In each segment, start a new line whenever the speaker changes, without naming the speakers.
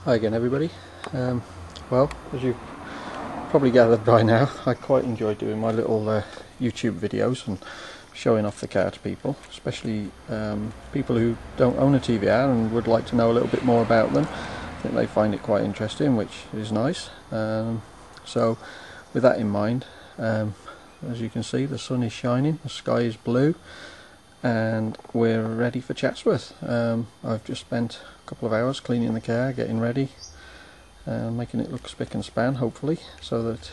Hi again everybody. Well, as you've probably gathered by now, I quite enjoy doing my little YouTube videos and showing off the car to people, especially people who don't own a TVR and would like to know a little bit more about them. I think they find it quite interesting, which is nice. So with that in mind, as you can see, the sun is shining, the sky is blue, and we're ready for Chatsworth. I've just spent a couple of hours cleaning the car, getting ready, making it look spick and span, hopefully, so that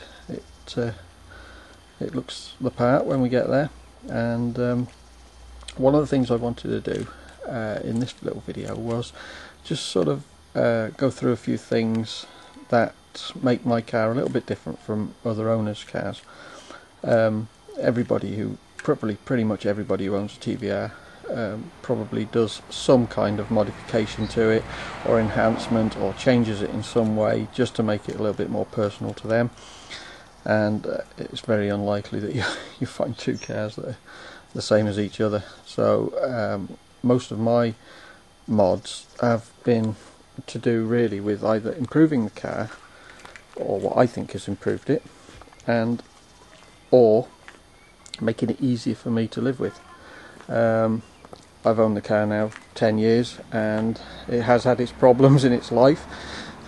it looks the part when we get there. And one of the things I wanted to do in this little video was just sort of go through a few things that make my car a little bit different from other owners' cars. Pretty much everybody who owns a TVR probably does some kind of modification to it, or enhancement, or changes it in some way just to make it a little bit more personal to them. And it's very unlikely that you find two cars that are the same as each other. So most of my mods have been to do really with either improving the car, or what I think has improved it, or making it easier for me to live with. I've owned the car now 10 years and it has had its problems in its life.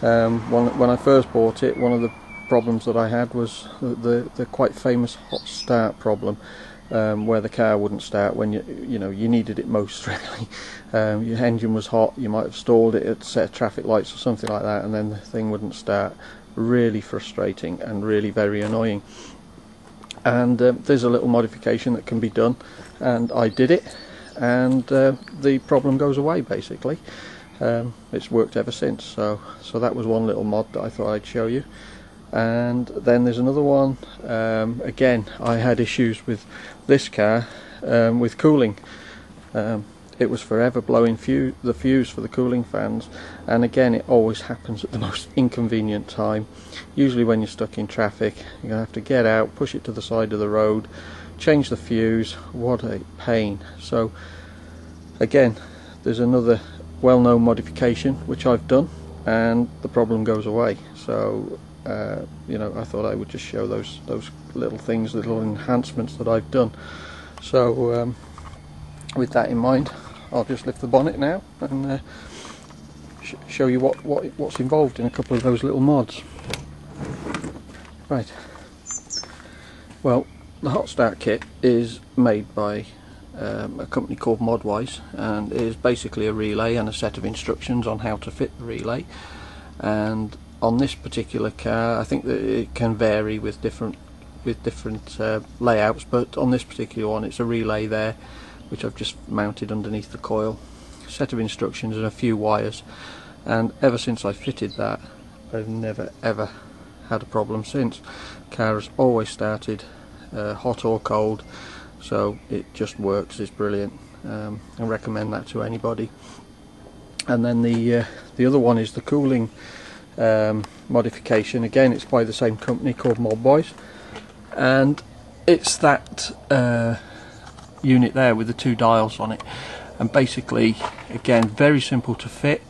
When I first bought it, one of the problems that I had was the quite famous hot start problem, where the car wouldn't start when you needed it most really. Your engine was hot, you might have stalled it at a set of traffic lights or something like that, and then the thing wouldn't start. Really frustrating and really very annoying. And there's a little modification that can be done, and I did it, and the problem goes away basically. It's worked ever since, so that was one little mod that I thought I'd show you. And then there's another one. Again, I had issues with this car with cooling. It was forever blowing the fuse for the cooling fans, and again it always happens at the most inconvenient time. Usually when you're stuck in traffic, you're going to have to get out, push it to the side of the road, change the fuse. What a pain. So again, there's another well-known modification which I've done, and the problem goes away. So I thought I would just show those little things, little enhancements that I've done. So with that in mind, I'll just lift the bonnet now and show you what's involved in a couple of those little mods. Right. Well, the hot start kit is made by a company called Modwise, and it is basically a relay and a set of instructions on how to fit the relay. And on this particular car, I think that it can vary with different layouts, but on this particular one, it's a relay there, which I've just mounted underneath the coil, a set of instructions and a few wires. And ever since I fitted that, I've never ever had a problem since. Car has always started hot or cold, so it just works. It's brilliant. I recommend that to anybody. And then the other one is the cooling modification. Again, it's by the same company called Modwise, and it's that unit there with the two dials on it. And basically, again, very simple to fit,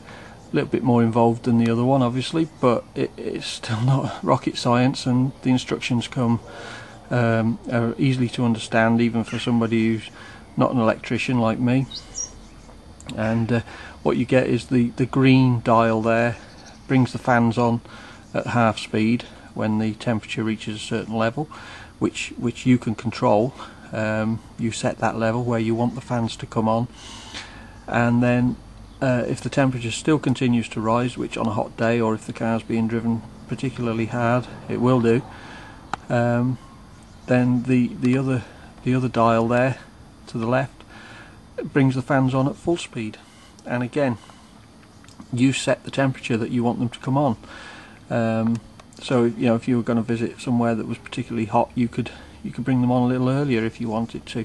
a little bit more involved than the other one obviously, but it's still not rocket science, and the instructions are easily to understand even for somebody who's not an electrician like me. And what you get is the green dial there brings the fans on at half speed when the temperature reaches a certain level, which you can control. You set that level where you want the fans to come on, and then if the temperature still continues to rise, which on a hot day, or if the car's being driven particularly hard, it will do, then the other dial there to the left brings the fans on at full speed. And again, you set the temperature that you want them to come on. So if you were going to visit somewhere that was particularly hot, you could bring them on a little earlier if you wanted to.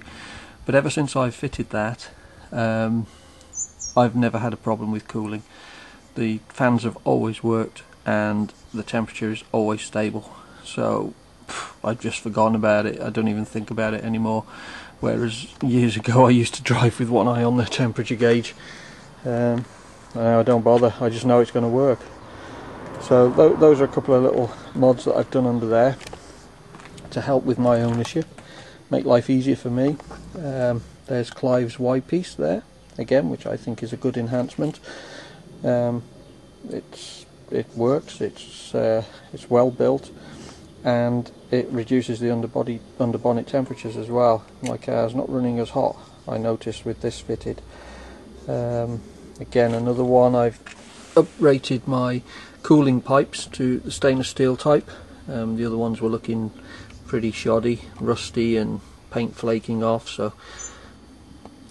But ever since I've fitted that, I've never had a problem with cooling. The fans have always worked and the temperature is always stable. So I've just forgotten about it. I don't even think about it anymore. Whereas years ago I used to drive with one eye on the temperature gauge. I don't bother. I just know it's going to work. So those are a couple of little mods that I've done under there to help with my ownership, make life easier for me. There's Clive's Y-piece there again, which I think is a good enhancement. It works, it's well built, and it reduces the underbonnet temperatures as well. My car's not running as hot, I noticed, with this fitted. Again, another one, I've uprated my cooling pipes to the stainless steel type. The other ones were looking pretty shoddy, rusty, and paint flaking off, so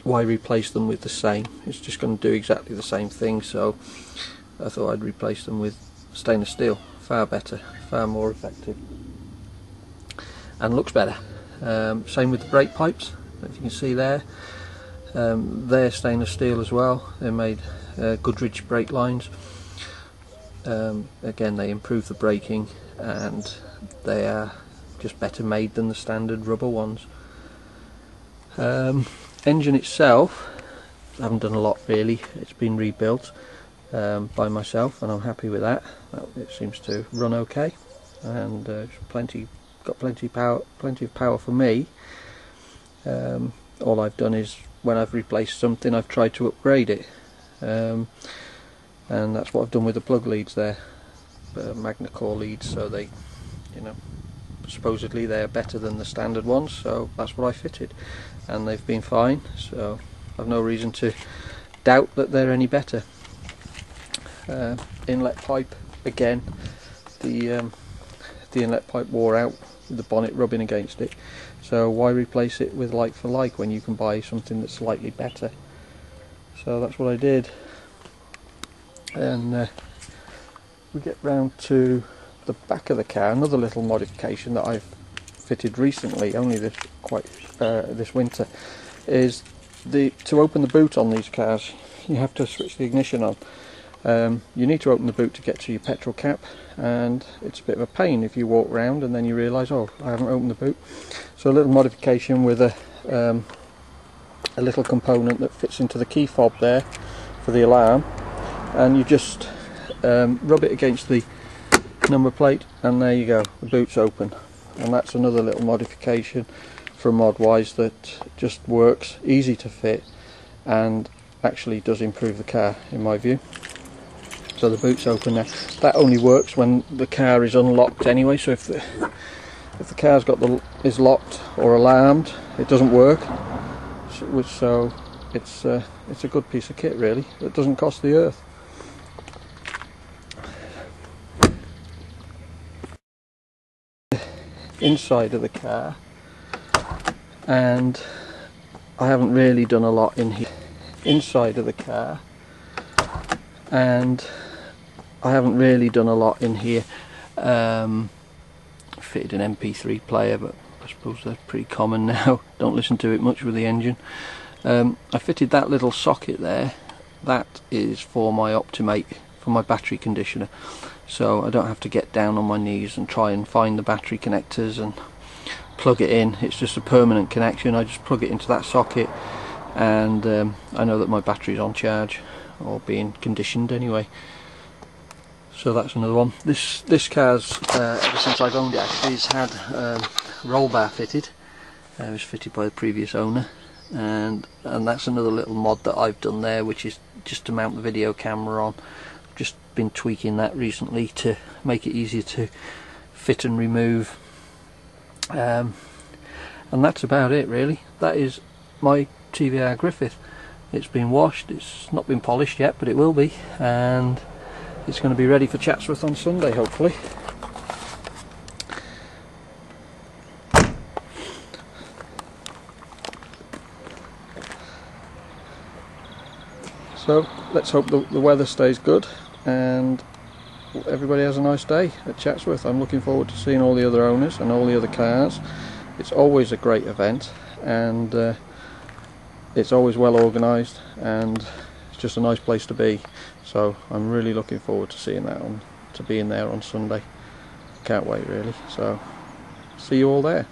why replace them with the same? It's just going to do exactly the same thing, so I thought I'd replace them with stainless steel. Far better, far more effective, and looks better. Same with the brake pipes, if you can see there. They're stainless steel as well. They're made Goodrich brake lines. Again, they improve the braking, and they are just better made than the standard rubber ones. Engine itself, I haven't done a lot really. It's been rebuilt by myself, and I'm happy with that. It seems to run okay, and got plenty of power for me. All I've done is, when I've replaced something, I've tried to upgrade it, and that's what I've done with the plug leads there, Magna Core leads. So they, supposedly they're better than the standard ones, so that's what I fitted, and they've been fine, so I've no reason to doubt that they're any better. Inlet pipe, again, the inlet pipe wore out with the bonnet rubbing against it, so why replace it with like for like when you can buy something that's slightly better? So that's what I did. And we get round to the back of the car. Another little modification that I've fitted recently, only this winter, is to open the boot on these cars, you have to switch the ignition on. You need to open the boot to get to your petrol cap, and it's a bit of a pain if you walk round and then you realise, oh, I haven't opened the boot. So a little modification with a little component that fits into the key fob there for the alarm, and you just rub it against the number plate, and there you go, the boot's open. And that's another little modification from Modwise that just works, easy to fit, and actually does improve the car in my view. So the boot's open now. That only works when the car is unlocked anyway, so if the car's is locked or alarmed, it doesn't work. So it's a good piece of kit really, that doesn't cost the earth. Inside of the car, and I haven't really done a lot in here. Inside of the car, and I haven't really done a lot in here. Fitted an MP3 player, but I suppose they're pretty common now. Don't listen to it much with the engine. I fitted that little socket there. That is for my Optimate, for my battery conditioner, so I don't have to get down on my knees and try and find the battery connectors and plug it in. It's just a permanent connection. I just plug it into that socket, and I know that my battery's on charge, or being conditioned anyway. So that's another one. This car's, ever since I've owned it actually, has had roll bar fitted. It was fitted by the previous owner, and that's another little mod that I've done there, which is just to mount the video camera on. I've just been tweaking that recently to make it easier to fit and remove, and that's about it really. That is my TVR Griffith. It's been washed, it's not been polished yet, but it will be, and it's going to be ready for Chatsworth on Sunday hopefully. So let's hope the weather stays good and everybody has a nice day at Chatsworth. I'm looking forward to seeing all the other owners and all the other cars. It's always a great event, and it's always well organised, and it's just a nice place to be. So I'm really looking forward to seeing that, to being there on Sunday. Can't wait really. So see you all there.